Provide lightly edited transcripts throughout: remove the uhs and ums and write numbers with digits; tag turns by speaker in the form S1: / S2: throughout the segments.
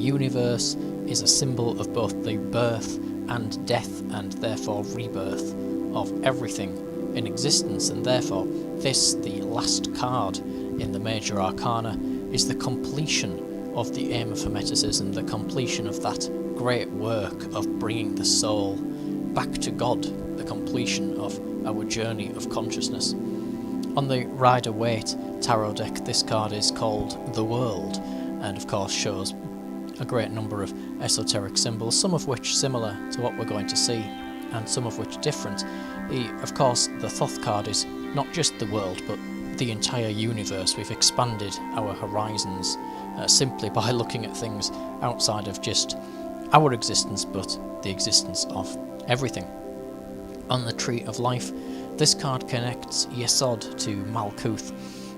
S1: universe is a symbol of both the birth and death, and therefore rebirth of everything in existence, and therefore this, the last card in the major arcana, is the completion of the aim of Hermeticism, the completion of that great work of bringing the soul back to God, the completion of our journey of consciousness. On the Rider-Waite tarot deck, this card is called The World, and of course shows a great number of esoteric symbols, some of which similar to what we're going to see, and some of which different. Of course, the Thoth card is not just the world, but the entire universe. We've expanded our horizons simply by looking at things outside of just our existence, but the existence of everything. On the Tree of Life, this card connects Yesod to Malkuth,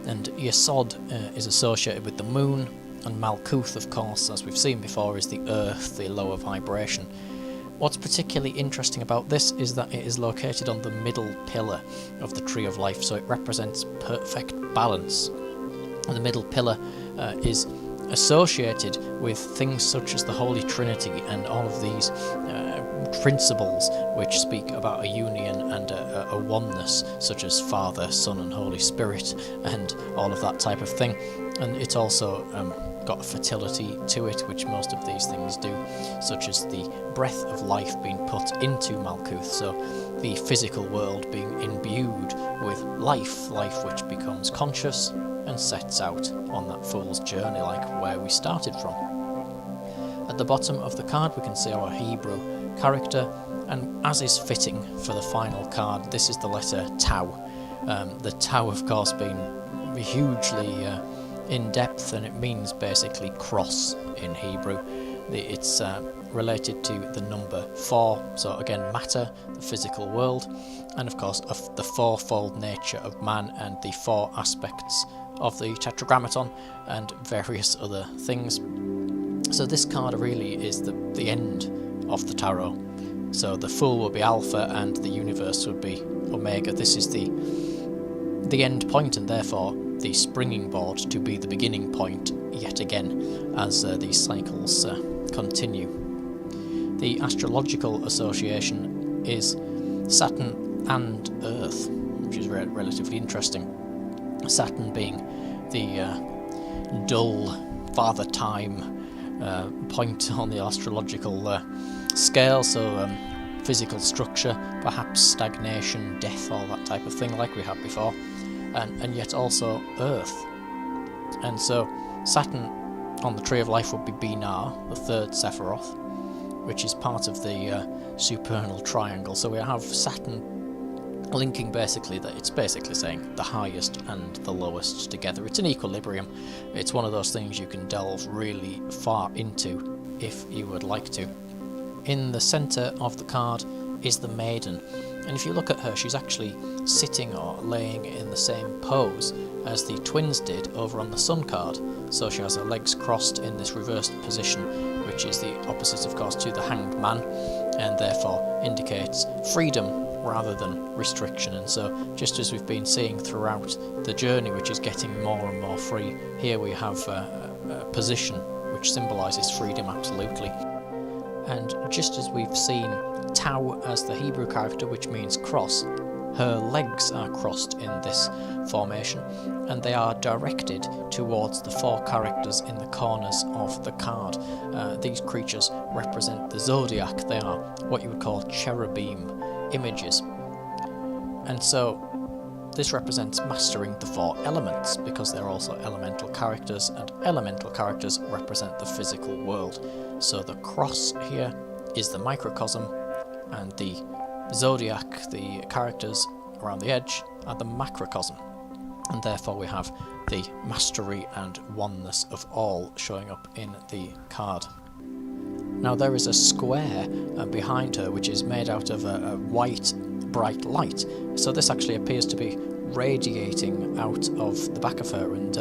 S1: and Yesod is associated with the moon, and Malkuth, of course, as we've seen before, is the earth, the lower vibration. What's particularly interesting about this is that it is located on the middle pillar of the Tree of Life, so it represents perfect balance. And the middle pillar is associated with things such as the Holy Trinity and all of these principles which speak about a union and a oneness, such as Father, Son and Holy Spirit, and all of that type of thing. And it's also got a fertility to it, which most of these things do, such as the breath of life being put into Malkuth, so the physical world being imbued with life which becomes conscious and sets out on that fool's journey, like where we started from. At the bottom of the card we can see our Hebrew character, and as is fitting for the final card, this is the letter Tau. The Tau, of course, being hugely in depth, and it means basically cross in Hebrew. It's related to the number 4, so again matter, the physical world, and of course of the fourfold nature of man and the 4 aspects of the Tetragrammaton and various other things. So this card really is the end of the tarot. So the Fool will be Alpha and the universe would be Omega. This is the end point, and therefore the springing board to be the beginning point yet again as these cycles continue. The astrological association is Saturn and Earth, which is relatively interesting. Saturn being the dull father time point on the astrological scale, so physical structure, perhaps stagnation, death, all that type of thing like we had before, and yet also Earth. And so Saturn on the Tree of Life would be Binah, the 3rd Sephiroth, which is part of the supernal triangle. So we have Saturn linking basically that it's basically saying the highest and the lowest together. It's an equilibrium. It's one of those things you can delve really far into if you would like to. In the centre of the card is the Maiden, and if you look at her, she's actually sitting or laying in the same pose as the twins did over on the Sun card. So she has her legs crossed in this reversed position, which is the opposite, of course, to the Hanged Man, and therefore indicates freedom rather than restriction. And so, just as we've been seeing throughout the journey, which is getting more and more free, here we have a position which symbolises freedom absolutely. And just as we've seen Tau as the Hebrew character, which means cross, her legs are crossed in this formation, and they are directed towards the 4 characters in the corners of the card. These creatures represent the zodiac. They are what you would call cherubim images. And so this represents mastering the 4 elements, because they're also elemental characters, and elemental characters represent the physical world. So the cross here is the microcosm, and the zodiac, the characters around the edge, are the macrocosm. And therefore we have the mastery and oneness of all showing up in the card. Now there is a square behind her which is made out of a white bright light, so this actually appears to be radiating out of the back of her, and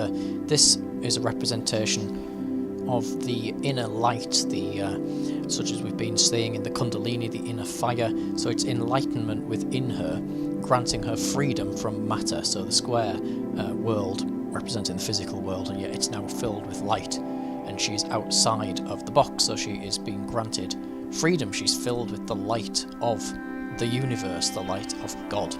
S1: this is a representation of the inner light, such as we've been seeing in the Kundalini, the inner fire. So it's enlightenment within her, granting her freedom from matter. So the square world representing the physical world, and yet it's now filled with light. and she's outside of the box, so she is being granted freedom. She's filled with the light of the universe, the light of God.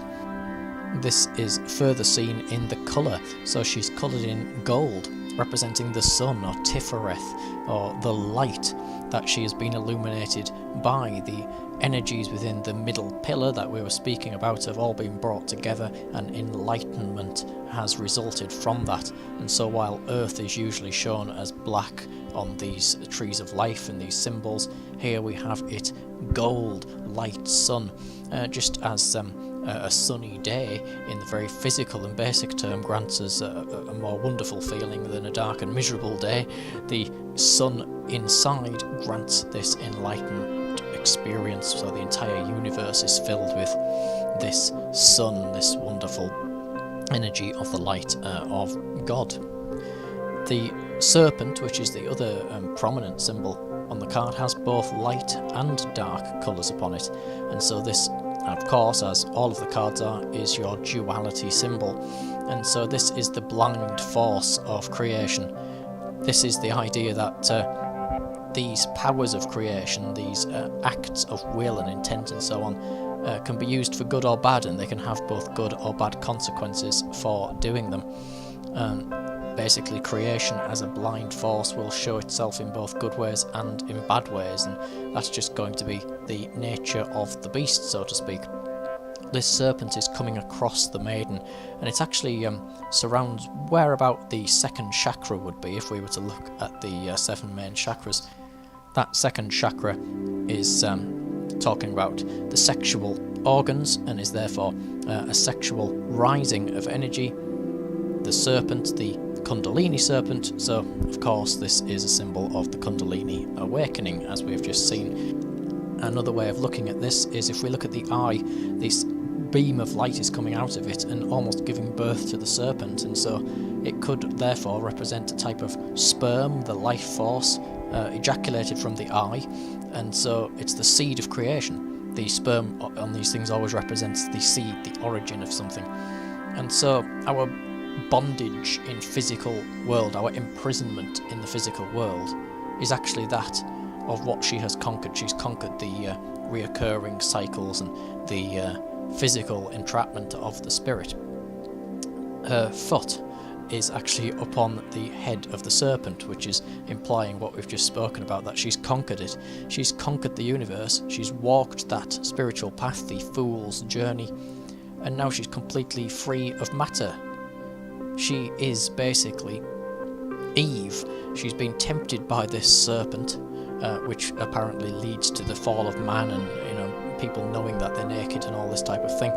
S1: This is further seen in the colour, so she's coloured in gold, representing the sun, or Tifereth, or the light that she has been illuminated by. The energies within the middle pillar that we were speaking about have all been brought together, and enlightenment has resulted from that. And so while earth is usually shown as black on these trees of life and these symbols, here we have it gold, light sun, just as a sunny day in the very physical and basic term grants us a more wonderful feeling than a dark and miserable day. The sun inside grants this enlightened experience, so the entire universe is filled with this sun, this wonderful energy of the light of God. The serpent, which is the other prominent symbol on the card, has both light and dark colours upon it, and so this, of course, as all of the cards are, is your duality symbol. And so this is the blind force of creation. This is the idea that these powers of creation, these acts of will and intent and so on, can be used for good or bad, and they can have both good or bad consequences for doing them. Basically, creation as a blind force will show itself in both good ways and in bad ways, and that's just going to be the nature of the beast, so to speak. This serpent is coming across the maiden, and it actually surrounds where about the second chakra would be if we were to look at the 7 main chakras. That second chakra is talking about the sexual organs, and is therefore a sexual rising of energy. The serpent, the Kundalini serpent, so of course this is a symbol of the Kundalini awakening, as we've just seen. Another way of looking at this is if we look at the eye, this beam of light is coming out of it and almost giving birth to the serpent, and so it could therefore represent a type of sperm, the life force, ejaculated from the eye, and so it's the seed of creation. The sperm on these things always represents the seed, the origin of something. And so our bondage in physical world, our imprisonment in the physical world, is actually that of what she has conquered. She's conquered the reoccurring cycles and the physical entrapment of the spirit. Her foot is actually upon the head of the serpent, which is implying what we've just spoken about, that she's conquered it. She's conquered the universe, she's walked that spiritual path, the fool's journey, and now she's completely free of matter. She is basically Eve. She's been tempted by this serpent, which apparently leads to the fall of man, and people knowing that they're naked and all this type of thing.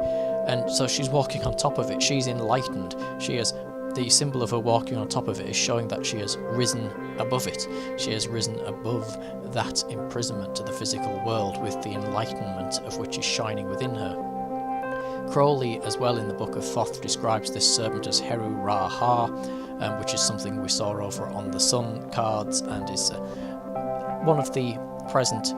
S1: And so she's walking on top of it. She's enlightened. She has the symbol of her walking on top of it is showing that she has risen above it. She has risen above that imprisonment to the physical world with the enlightenment of which is shining within her. Crowley, as well, in the Book of Thoth, describes this serpent as Heru Ra-Ha, which is something we saw over on the Sun cards, and is one of the present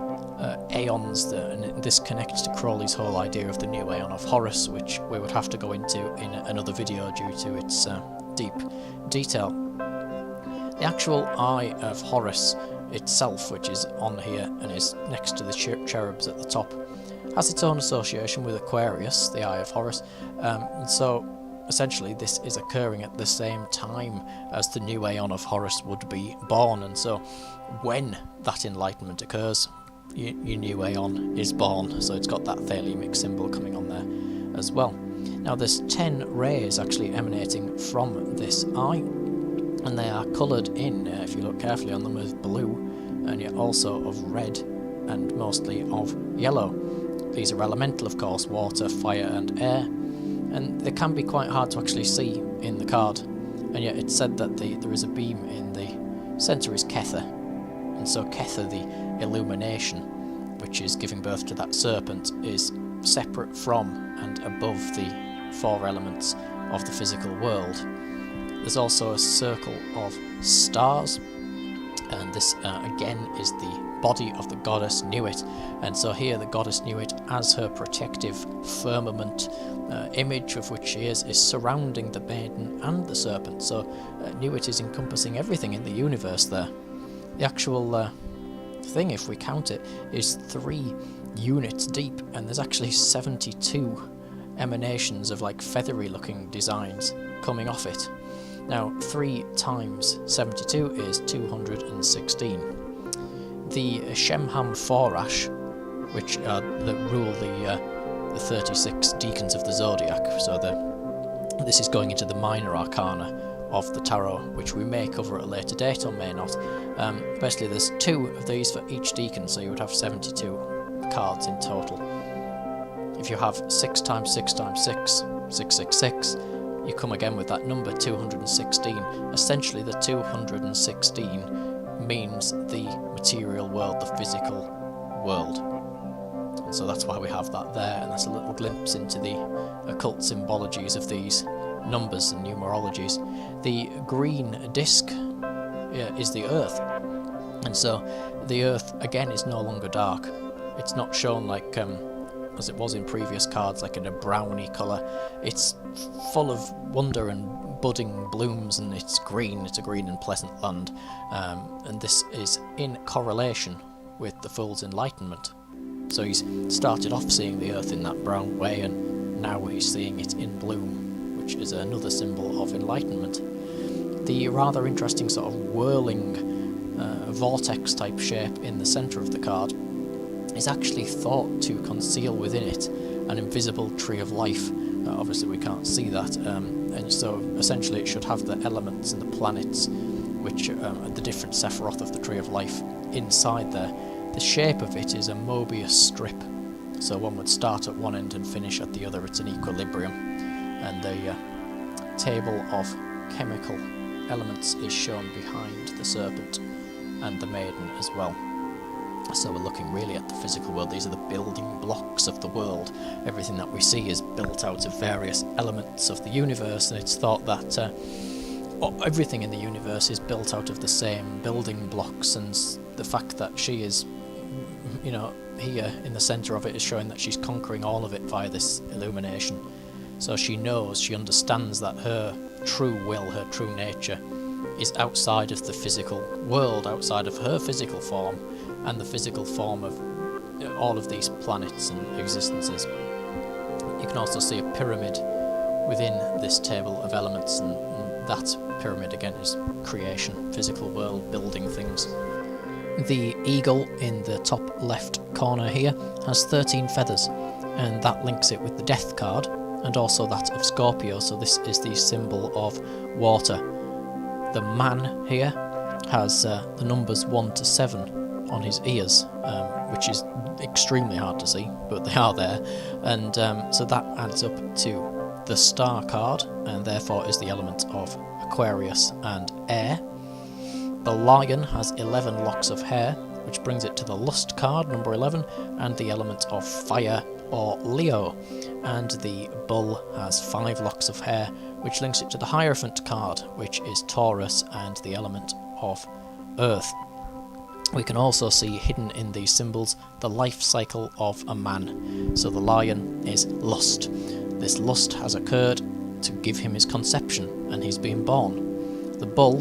S1: aeons, and this connects to Crowley's whole idea of the new aeon of Horus, which we would have to go into in another video due to its deep detail. The actual Eye of Horus itself, which is on here and is next to the cherubs at the top, has its own association with Aquarius, the Eye of Horus, and so essentially this is occurring at the same time as the new Aeon of Horus would be born, and so when that enlightenment occurs, your new Aeon is born, so it's got that thalamic symbol coming on there as well. Now there's 10 rays actually emanating from this eye, and they are coloured in, if you look carefully on them, with blue, and yet also of red, and mostly of yellow. These are elemental, of course, water, fire and air, and they can be quite hard to actually see in the card, and yet it's said that there is a beam in the centre is Kether, and so Kether, the illumination, which is giving birth to that serpent, is separate from and above the 4 elements of the physical world. There's also a circle of stars, and this again is the body of the goddess Nuit, and so here the goddess Nuit, as her protective firmament image of which she is surrounding the maiden and the serpent, so Nuit is encompassing everything in the universe there. The actual thing, if we count it, is 3 units deep, and there's actually 72 emanations of like feathery looking designs coming off it. Now 3 times 72 is 216. The Shemham Forash, which rule the 36 deacons of the zodiac, so this is going into the minor arcana of the tarot, which we may cover at a later date or may not. Basically there's 2 of these for each deacon, so you would have 72 cards in total. If you have 6 times 6 times 6, 666, you come again with that number 216. Essentially the 216 means the material world, the physical world. And so that's why we have that there, and that's a little glimpse into the occult symbologies of these numbers and numerologies. The green disc is the Earth, and so the Earth again is no longer dark. It's not shown like as it was in previous cards, like in a browny colour. It's full of wonder and budding blooms, and it's green. It's a green and pleasant land, and this is in correlation with the Fool's enlightenment. So he's started off seeing the Earth in that brown way, and now he's seeing it in bloom, which is another symbol of enlightenment. The rather interesting sort of whirling vortex type shape in the centre of the card is actually thought to conceal within it an invisible tree of life. Obviously we can't see that, and so essentially it should have the elements and the planets, which are the different Sephiroth of the tree of life inside there. The shape of it is a Mobius strip, so one would start at one end and finish at the other. It's an equilibrium, and the table of chemical elements is shown behind the serpent and the maiden as well. So we're looking really at the physical world. These are the building blocks of the world. Everything that we see is built out of various elements of the universe, and it's thought that everything in the universe is built out of the same building blocks, and the fact that she is, here in the centre of it is showing that she's conquering all of it via this illumination. So she knows, she understands that her true will, her true nature, is outside of the physical world, outside of her physical form, and the physical form of all of these planets and existences. You can also see a pyramid within this table of elements, and that pyramid again is creation, physical world, building things. The eagle in the top left corner here has 13 feathers, and that links it with the death card, and also that of Scorpio, so this is the symbol of water. The man here has the numbers 1 to 7 on his ears, which is extremely hard to see, but they are there, and so that adds up to the star card, and therefore is the element of Aquarius and air. The lion has 11 locks of hair, which brings it to the lust card, number 11, and the element of fire, or Leo. And the bull has 5 locks of hair, which links it to the Hierophant card, which is Taurus and the element of earth. We can also see hidden in these symbols the life cycle of a man. So the lion is lust. This lust has occurred to give him his conception, and he's been born. The bull,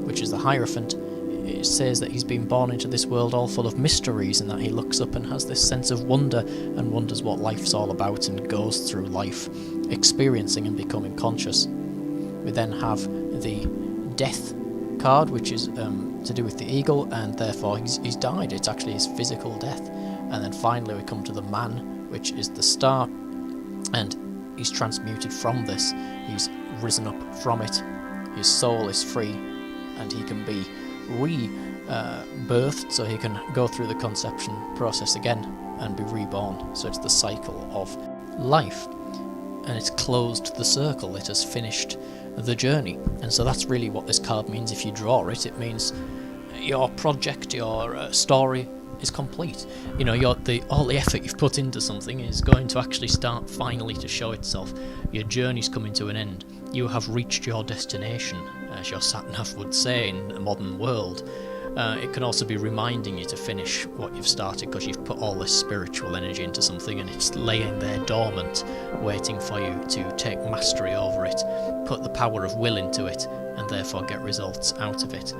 S1: which is the Hierophant, it says that he's been born into this world all full of mysteries, and that he looks up and has this sense of wonder and wonders what life's all about, and goes through life experiencing and becoming conscious. We then have the death card, which is to do with the eagle, and therefore he's died. It's actually his physical death. And then finally we come to the man, which is the star, and he's transmuted from this. He's risen up from it. His soul is free, and he can be rebirthed, so he can go through the conception process again and be reborn. So it's the cycle of life, and it's closed the circle. It has finished the journey. And so that's really what this card means. If you draw it, it means your project, your story is complete. All the effort you've put into something is going to actually start finally to show itself. Your journey's coming to an end. You have reached your destination, as your sat-nav would say in the modern world. It can also be reminding you to finish what you've started, because you've put all this spiritual energy into something, and it's laying there dormant, waiting for you to take mastery over it, put the power of will into it, and therefore get results out of it.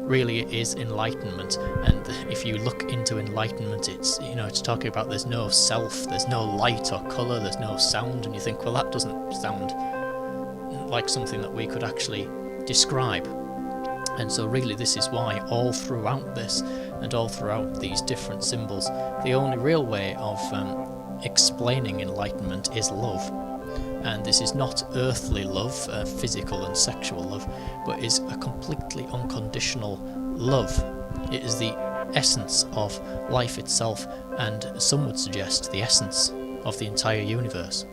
S1: really is enlightenment. And if you look into enlightenment, it's talking about there's no self, there's no light or colour, there's no sound, and you think, well, that doesn't sound like something that we could actually describe. And so really this is why all throughout this and all throughout these different symbols, the only real way of explaining enlightenment is love. And this is not earthly love, physical and sexual love, but is a completely unconditional love. It is the essence of life itself, and some would suggest the essence of the entire universe.